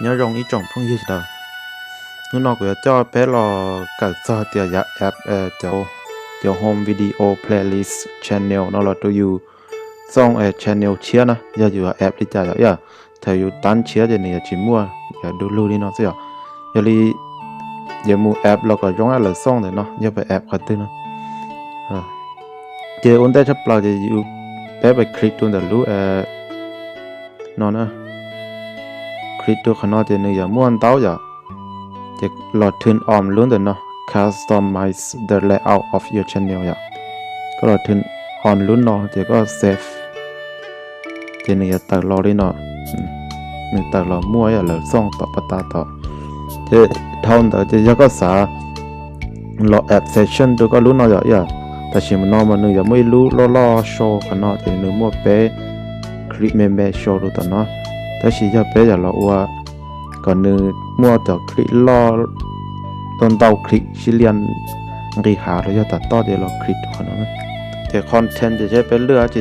nhớ rong ý trọng phong gì đó nó cũng cho bé lo cả cho tiền ya app cho home video playlist channel nó là tôi yêu song channel chia na giờอยู่ app ที่จะyaถ้าอยู่ตั้งเชียจะเนี่ยจิมัวอย่าดูรูนี่เนาะสิอย่าลีอย่ามู app แล้วก็ร้องอะไรซ่องเลยเนาะอย่าไป app กันตึ้งเนาะเจออุ่นได้ชับปลาจะอยู่แป๊บไปคลิกตัวแต่รู้นอนนะคลิกตัวขนาดจะเนี่ยอย่าม้วนเต้าอย่าจะหลอดทึนออมล้วนแต่เนาะ customize the layout of your channel อย่าก็หลอดทึนออนล้วนเนาะจะก็ save จะเนี่ยตัดรอได้เนาะเนี่ยตัดรอมั่วอย่าเลยซ่องต่อปตาต่อจะทำแต่จะก็สารอแอป session ตัวก็รู้เนาะอย่าแต่ชิมนอมันนึงอย่าไม่รู้ล่อโชว์ขนาดจะนึกมั่วเป๊ะคลิปแม่โชว์ดูต่อเนาะแต่ชิจะเป๊ะอย่าเราว่าก่อนนึงมั่วต่อคลิปล่อต้นเตาคลิปชิเลียนรีหาเราจะตัดต่อเดี๋ยวเราคลิปขนาดนั้นจะคอนเทนต์จะใช้เป็นเลือดจะ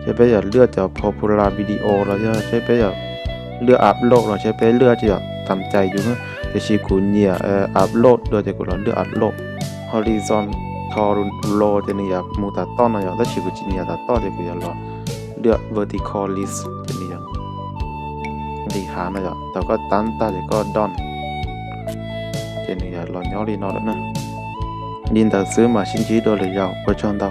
ใช้เป็นอย่าเลือดจะ popular video เราจะใช้เป็นอย่าเลือดอัพโหลดเราใช้เป็นเลือดจะทำใจอยู่นะจะชีกุนเนี่ยอัพโหลดโดยจะกุเราเลือดอัพโหลด horizon ทอรุนโลจะนี่อยากมูตัดต้อนนะอยากถ้าชีวิตจีนี่อยากตัดต้อนจะกูอยากรอเลือก vertical list จะนี่อยากดีหานะอยากแต่ก็ตันตาจะก็ดอนจะนี่อยากรอย้อนรีนอแล้วนะยินแต่ซื้อมาชิ้นจีโดเลยยาวไปจอนเตา